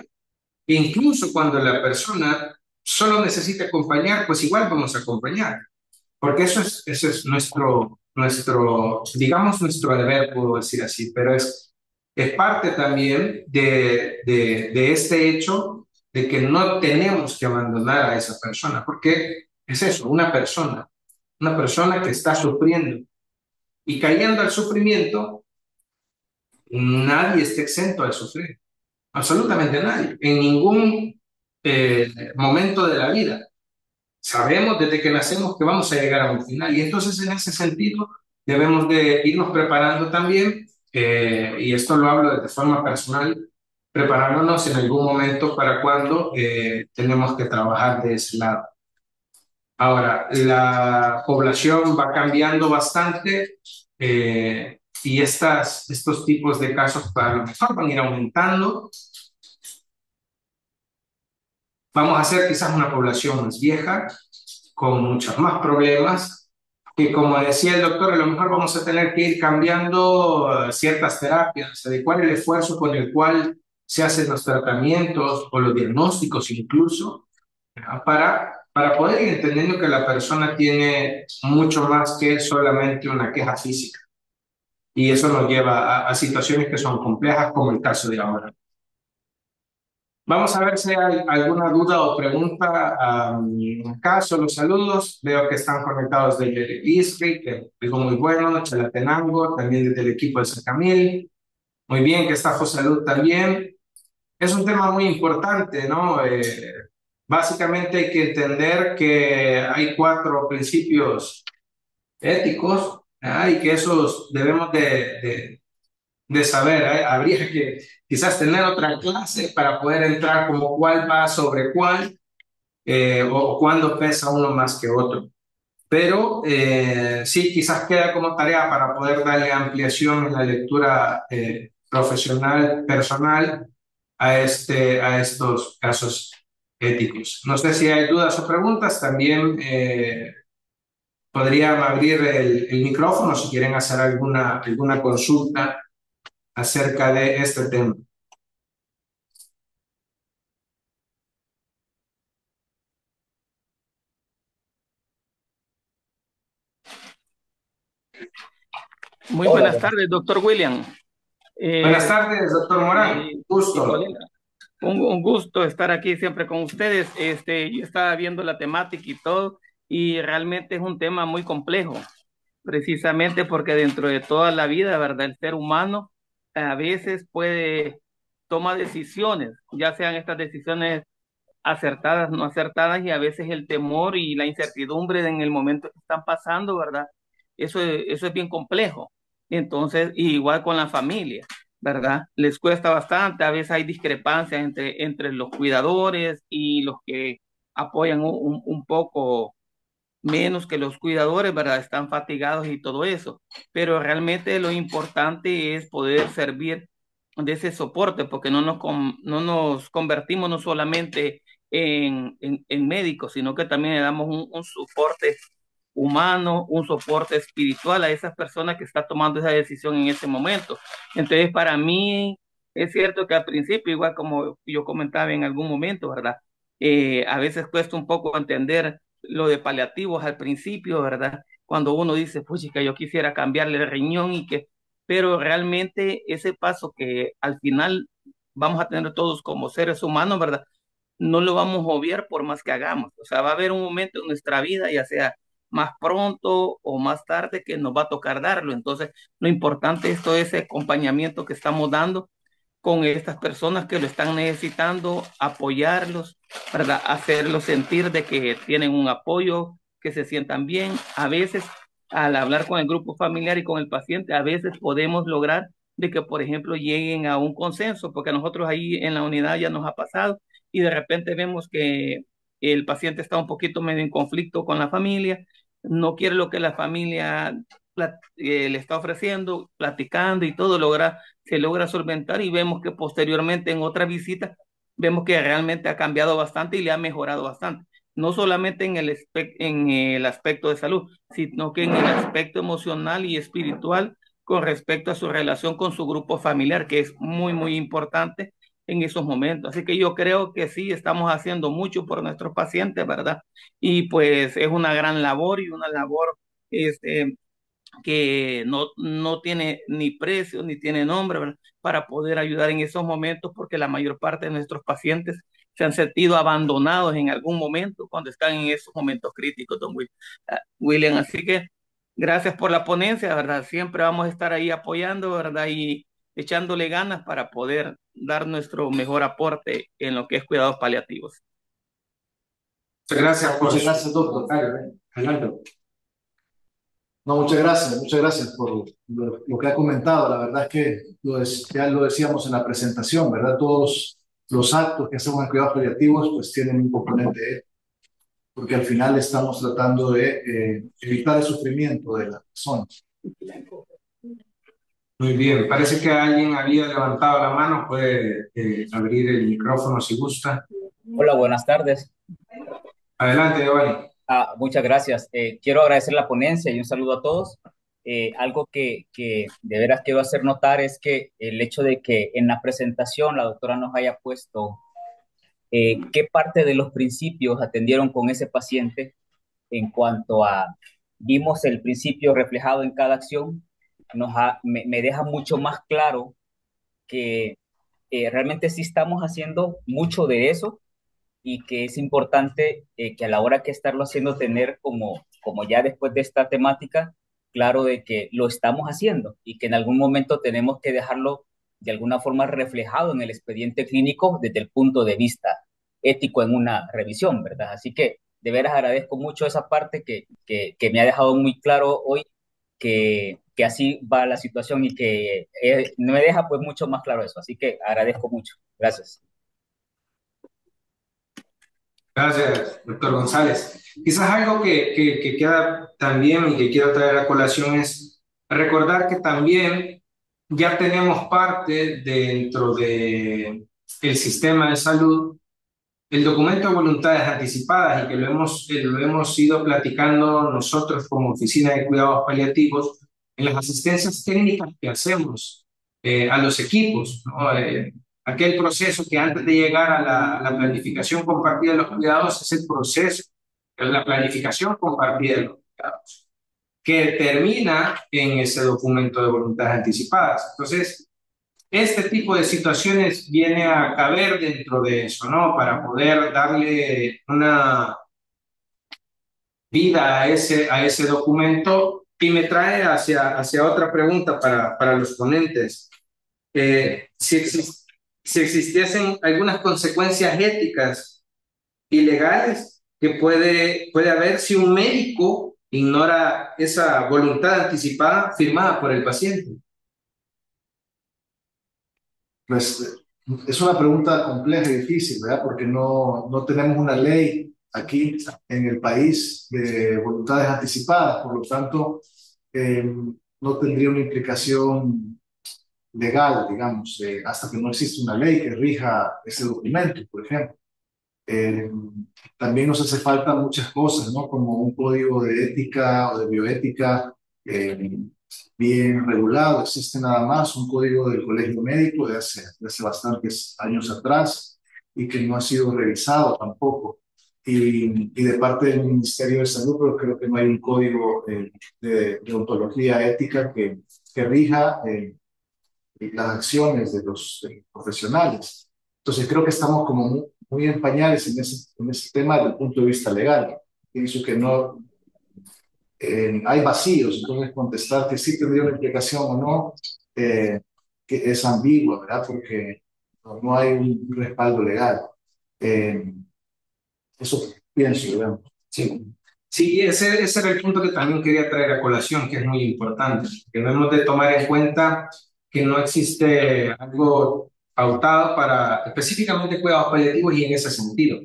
Incluso cuando la persona solo necesita acompañar, pues igual vamos a acompañar, porque eso es digamos, nuestro deber, puedo decir así, pero es parte también de este hecho de que no tenemos que abandonar a esa persona, porque es eso, una persona que está sufriendo y cayendo al sufrimiento, nadie está exento de sufrir. Absolutamente nadie, en ningún momento de la vida. Sabemos desde que nacemos que vamos a llegar a un final y entonces en ese sentido debemos de irnos preparando también, y esto lo hablo de forma personal, preparándonos en algún momento para cuando tenemos que trabajar de ese lado. Ahora, la población va cambiando bastante y estos tipos de casos a lo mejor van a ir aumentando. Vamos a ser quizás una población más vieja, con muchos más problemas, que como decía el doctor, a lo mejor vamos a tener que ir cambiando ciertas terapias, adecuar el esfuerzo con el cual se hacen los tratamientos o los diagnósticos incluso, para poder ir entendiendo que la persona tiene mucho más que solamente una queja física. Y eso nos lleva a situaciones que son complejas, como el caso de ahora. Vamos a ver si hay alguna duda o pregunta. Acá solo saludos. Veo que están conectados desde ISRI, que es algo muy bueno, Chalatenango, también desde el equipo de Sacamil. Muy bien, que está José Luz también. Es un tema muy importante, ¿no? Básicamente hay que entender que hay 4 principios éticos, y que esos debemos de saber, ¿eh? Habría que quizás tener otra clase para poder entrar como cuál va sobre cuál, o cuándo pesa uno más que otro. Pero sí, quizás queda como tarea para poder darle ampliación en la lectura profesional, personal, a estos casos éticos. No sé si hay dudas o preguntas, también podrían abrir el micrófono si quieren hacer alguna consulta acerca de este tema. Muy Hola, buenas tardes, doctor William. Buenas Eh, tardes, doctor Morán. y Gusto. colega, un gusto estar aquí siempre con ustedes. Yo estaba viendo la temática y todo, y realmente es un tema muy complejo, precisamente porque dentro de toda la vida, ¿verdad? El ser humano a veces toma decisiones, ya sean estas decisiones acertadas, no acertadas, y a veces el temor y la incertidumbre en el momento que están pasando, ¿verdad? Eso es bien complejo. Entonces, igual con la familia, ¿verdad? Les cuesta bastante, a veces hay discrepancias entre los cuidadores y los que apoyan un poco menos que los cuidadores, ¿verdad? Están fatigados y todo eso, pero realmente lo importante es poder servir de ese soporte, porque no nos convertimos no solamente en médicos, sino que también le damos un soporte humano, un soporte espiritual a esas personas que están tomando esa decisión en ese momento. Entonces, para mí es cierto que al principio, igual como yo comentaba en algún momento, ¿verdad? A veces cuesta un poco entender lo de paliativos al principio, ¿verdad? Cuando uno dice, pues que yo quisiera cambiarle el riñón pero realmente ese paso que al final vamos a tener todos como seres humanos, ¿verdad? No lo vamos a obviar por más que hagamos. O sea, va a haber un momento en nuestra vida, ya sea más pronto o más tarde, que nos va a tocar darlo. Entonces, lo importante es todo ese acompañamiento que estamos dando con estas personas que lo están necesitando, apoyarlos, ¿verdad? Hacerlos sentir de que tienen un apoyo, que se sientan bien. A veces, al hablar con el grupo familiar y con el paciente, a veces podemos lograr de que, por ejemplo, lleguen a un consenso, porque a nosotros ahí en la unidad ya nos ha pasado y de repente vemos que el paciente está un poquito medio en conflicto con la familia, no quiere lo que la familia le está ofreciendo, platicando y todo, se logra solventar y vemos que posteriormente en otra visita vemos que realmente ha cambiado bastante y le ha mejorado bastante. No solamente en el aspecto de salud, sino que en el aspecto emocional y espiritual con respecto a su relación con su grupo familiar, que es muy, muy importante en esos momentos. Así que yo creo que sí, estamos haciendo mucho por nuestros pacientes, ¿verdad? Y pues es una gran labor y una labor este, que no tiene ni precio ni tiene nombre, ¿verdad? Para poder ayudar en esos momentos, porque la mayor parte de nuestros pacientes se han sentido abandonados en algún momento cuando están en esos momentos críticos, William. Así que gracias por la ponencia, ¿verdad? Siempre vamos a estar ahí apoyando, ¿verdad? Y echándole ganas para poder dar nuestro mejor aporte en lo que es cuidados paliativos. Muchas gracias por Muchas su gracias, doctor. comentario. Adelante. No, muchas gracias por lo que ha comentado. La verdad es que ya lo decíamos en la presentación, ¿verdad? Todos los actos que hacemos en cuidados paliativos pues tienen un componente ético, porque al final estamos tratando de evitar el sufrimiento de las personas. Muy bien, parece que alguien había levantado la mano, puede abrir el micrófono si gusta. hola, buenas tardes. Adelante, Giovanni. Muchas gracias. Quiero agradecer la ponencia y un saludo a todos. Algo que de veras quiero hacer notar es que el hecho de que en la presentación la doctora nos haya puesto qué parte de los principios atendieron con ese paciente en cuanto a, vimos el principio reflejado en cada acción, me deja mucho más claro que realmente sí estamos haciendo mucho de eso y que es importante que a la hora que estarlo haciendo tener como ya después de esta temática, claro de que lo estamos haciendo y que en algún momento tenemos que dejarlo de alguna forma reflejado en el expediente clínico desde el punto de vista ético en una revisión, ¿verdad? Así que de veras agradezco mucho esa parte que me ha dejado muy claro hoy que así va la situación y que me deja pues mucho más claro eso. Así que agradezco mucho. Gracias. Gracias, doctor González. Quizás algo que queda también y que quiero traer a colación es recordar que también ya tenemos parte dentro de el sistema de salud el documento de voluntades anticipadas y que lo hemos ido platicando nosotros como Oficina de Cuidados Paliativos en las asistencias técnicas que hacemos a los equipos, ¿no? Aquel proceso que antes de llegar a la planificación compartida de los cuidados es el proceso, es la planificación compartida de los cuidados. que termina en ese documento de voluntades anticipadas. Entonces, este tipo de situaciones viene a caber dentro de eso, ¿no? Para poder darle una vida a ese documento y me trae hacia otra pregunta para los ponentes. Si, si existiesen algunas consecuencias éticas y legales que puede haber si un médico ignora esa voluntad anticipada firmada por el paciente. Pues es una pregunta compleja y difícil, ¿verdad? Porque no tenemos una ley aquí en el país de voluntades anticipadas, por lo tanto, no tendría una implicación legal, digamos, hasta que no existe una ley que rija ese documento, por ejemplo. Eh, También nos hace falta muchas cosas, ¿no? Como un código de ética o de bioética eh, bien regulado. Existe nada más un código del Colegio Médico de hace bastantes años atrás y que no ha sido revisado tampoco. Y de parte del Ministerio de Salud, pero creo que no hay un código de ontología ética que rija las acciones de los profesionales. Entonces creo que estamos como muy en pañales en ese tema desde el punto de vista legal. Pienso que no hay vacíos, entonces contestar que sí tendría una implicación o no, que es ambiguo, ¿verdad? Porque no hay un respaldo legal. Eh, Eso pienso, digamos. Sí, sí, ese era el punto que también quería traer a colación, que es muy importante, que debemos de tomar en cuenta que no existe algo pautado para específicamente cuidados paliativos y en ese sentido.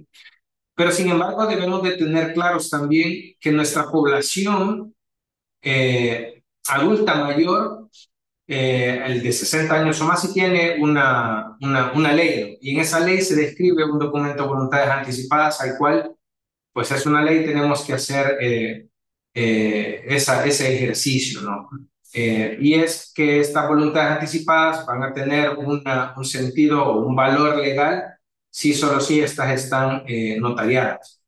Pero sin embargo debemos de tener claros también que nuestra población adulta mayor, el de 60 años o más, sí tiene una ley, y en esa ley se describe un documento de voluntades anticipadas al cual pues es una ley, tenemos que hacer ese ejercicio, ¿no? Y es que estas voluntades anticipadas van a tener un sentido o un valor legal si solo si estas están notariadas.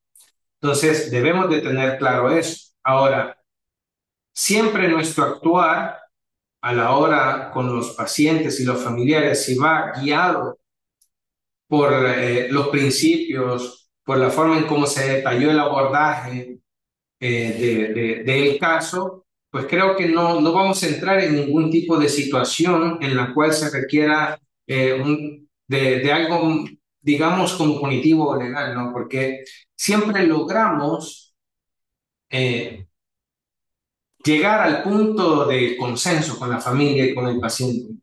Entonces, debemos de tener claro eso. Ahora, siempre nuestro actuar a la hora con los pacientes y los familiares, si va guiado por los principios, por la forma en cómo se detalló el abordaje del caso, pues creo que no vamos a entrar en ningún tipo de situación en la cual se requiera de algo, digamos, como punitivo o legal, ¿no? Porque siempre logramos llegar al punto de consenso con la familia y con el paciente.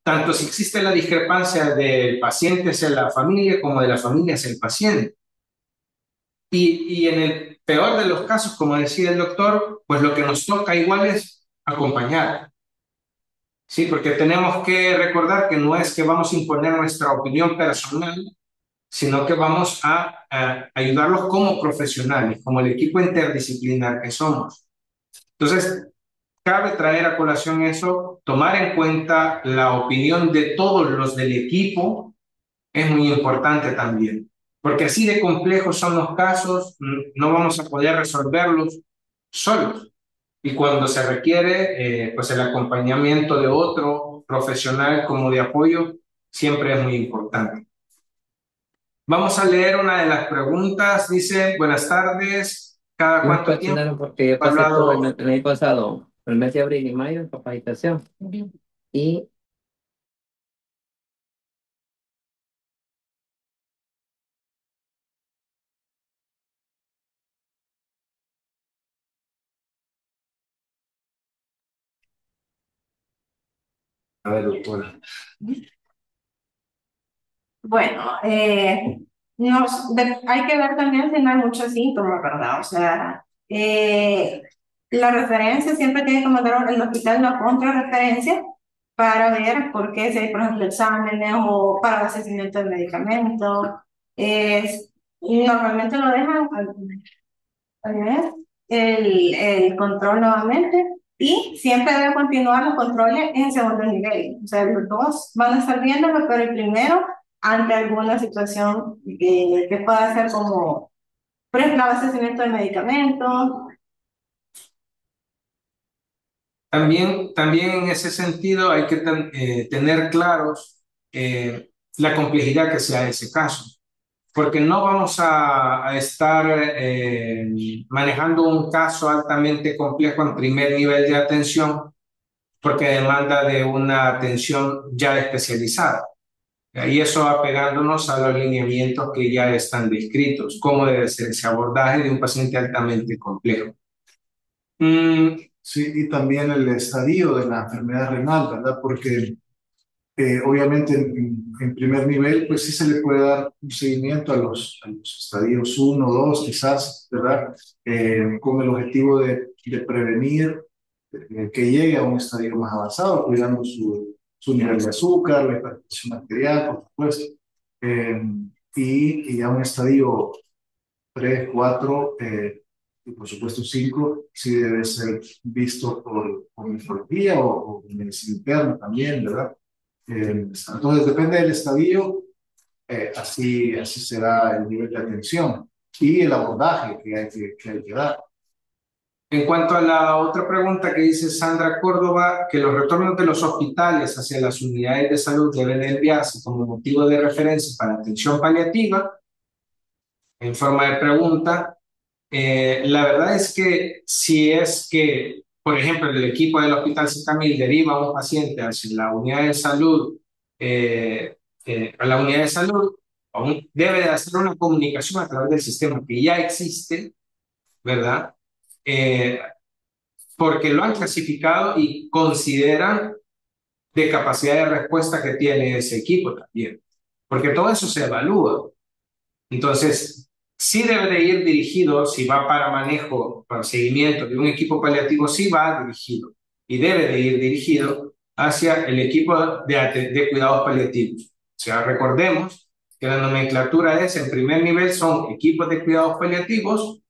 Tanto si existe la discrepancia del paciente hacia la familia como de la familia hacia el paciente. Y en el peor de los casos, como decía el doctor, pues lo que nos toca igual es acompañar. Sí, porque tenemos que recordar que no es que vamos a imponer nuestra opinión personal, sino que vamos a ayudarlos como profesionales, como el equipo interdisciplinar que somos. Entonces, cabe traer a colación eso, tomar en cuenta la opinión de todos los del equipo es muy importante también, porque así de complejos son los casos, no vamos a poder resolverlos solos. Y cuando se requiere, pues el acompañamiento de otro profesional como de apoyo siempre es muy importante. Vamos a leer una de las preguntas. Dice, buenas tardes. ¿Cada No cuánto tiempo cuestionaron porque yo ha pasé todo hablado? el año pasado, el mes de abril y mayo en capacitación. Y A ver, doctora. Bueno, hay que ver también si no hay muchos síntomas, ¿verdad? O sea, la referencia siempre tiene que mandar el hospital una contrarreferencia para ver por qué si hay, por ejemplo, exámenes o para abastecimiento de medicamentos. Normalmente lo dejan al mes el control nuevamente y siempre debe continuar los controles en segundo nivel. O sea, los dos van a estar viéndolo, pero el primero ante alguna situación que pueda ser como, por ejemplo, abastecimiento de medicamentos, También en ese sentido hay que tener claros la complejidad que sea ese caso, porque no vamos a estar manejando un caso altamente complejo en primer nivel de atención, porque demanda de una atención ya especializada. Y eso apegándonos a los lineamientos que ya están descritos, cómo debe ser ese abordaje de un paciente altamente complejo. Mm, Sí, y también el estadio de la enfermedad renal, ¿verdad? Porque obviamente en primer nivel, pues sí se le puede dar un seguimiento a los estadios uno 2 quizás, ¿verdad? Con el objetivo de prevenir que llegue a un estadio más avanzado, cuidando su nivel de azúcar, la hipertensión arterial, por supuesto. Eh, y a un estadio 3 4 y por supuesto 5 sí debe ser visto por nefrología o medicina interna también, ¿verdad? Entonces depende del estadio, así será el nivel de atención y el abordaje que hay que dar. En cuanto a la otra pregunta que dice Sandra Córdoba, que los retornos de los hospitales hacia las unidades de salud deben enviarse como motivo de referencia para atención paliativa, en forma de pregunta, la verdad es que si es que, por ejemplo, el equipo del Hospital Sicamil deriva a un paciente hacia la unidad de salud, a la unidad de salud, debe de hacer una comunicación a través del sistema que ya existe, ¿verdad? Eh, Porque lo han clasificado y consideran de capacidad de respuesta que tiene ese equipo también, porque todo eso se evalúa. Entonces, sí debe de ir dirigido, si va para manejo, para seguimiento de un equipo paliativo, sí va dirigido y debe de ir dirigido hacia el equipo de cuidados paliativos. O sea, recordemos que la nomenclatura es, en primer nivel, son equipos de cuidados paliativos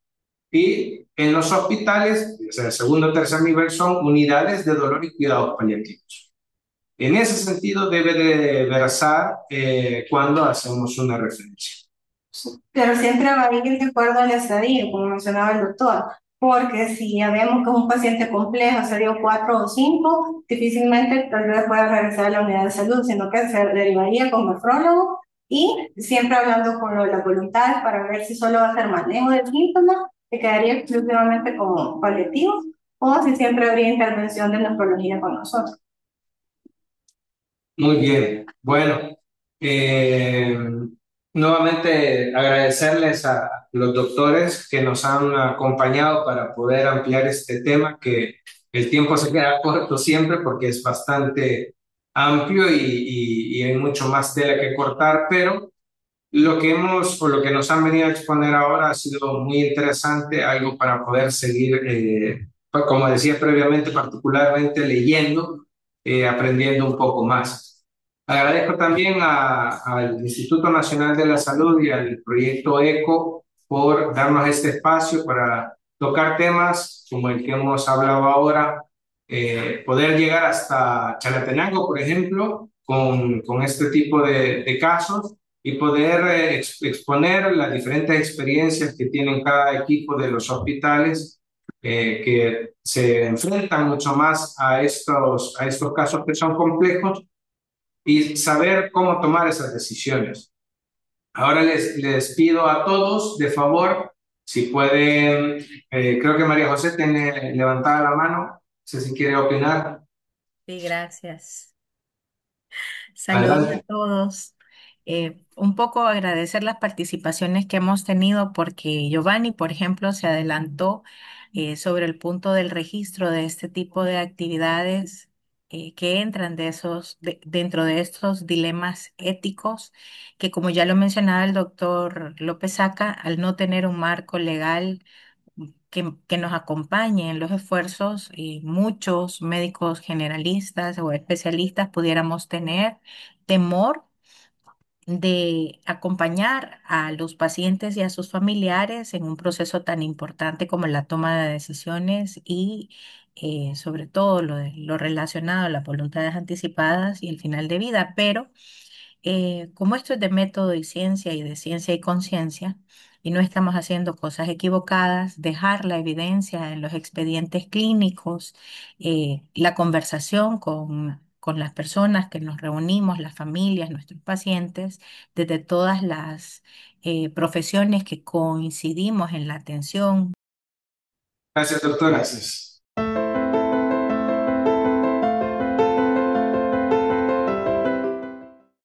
y en los hospitales, o sea, el segundo o tercer nivel, son unidades de dolor y cuidados paliativos. En ese sentido, debe de versar cuando hacemos una referencia. Pero siempre va a ir de acuerdo al estadio, como mencionaba el doctor, porque si ya vemos que es un paciente complejo, estadio 4 o 5, difícilmente tal vez pueda regresar a la unidad de salud, sino que se derivaría con nefrólogo y siempre hablando con la voluntad para ver si solo va a ser manejo del síntoma, que quedaría exclusivamente como paliativo, o si siempre habría intervención de nefrología con nosotros. Muy bien. Bueno, eh, nuevamente agradecerles a los doctores que nos han acompañado para poder ampliar este tema, que el tiempo se queda corto siempre porque es bastante amplio y hay mucho más tela que cortar, pero lo que hemos o lo que nos han venido a exponer ahora ha sido muy interesante, algo para poder seguir, como decía previamente, particularmente leyendo, aprendiendo un poco más. Agradezco también al Instituto Nacional de la Salud y al proyecto ECO por darnos este espacio para tocar temas como el que hemos hablado ahora, poder llegar hasta Chalatenango, por ejemplo, con este tipo de casos y poder exponer las diferentes experiencias que tienen cada equipo de los hospitales que se enfrentan mucho más a estos casos que son complejos y saber cómo tomar esas decisiones. Ahora les pido a todos, de favor, si pueden, creo que María José tiene levantada la mano, no sé si quiere opinar. Sí, gracias. Saludos a Adelante. todos. Un poco agradecer las participaciones que hemos tenido porque Giovanni, por ejemplo, se adelantó sobre el punto del registro de este tipo de actividades que entran dentro de estos dilemas éticos que, como ya lo mencionaba el doctor López Saca, al no tener un marco legal que nos acompañe en los esfuerzos y muchos médicos generalistas o especialistas pudiéramos tener temor de acompañar a los pacientes y a sus familiares en un proceso tan importante como la toma de decisiones y sobre todo lo relacionado a las voluntades anticipadas y el final de vida. Pero como esto es de método y ciencia y de ciencia y conciencia, y no estamos haciendo cosas equivocadas, dejar la evidencia en los expedientes clínicos, la conversación con las personas que nos reunimos, las familias, nuestros pacientes, desde todas las profesiones que coincidimos en la atención. Gracias, doctora. Gracias.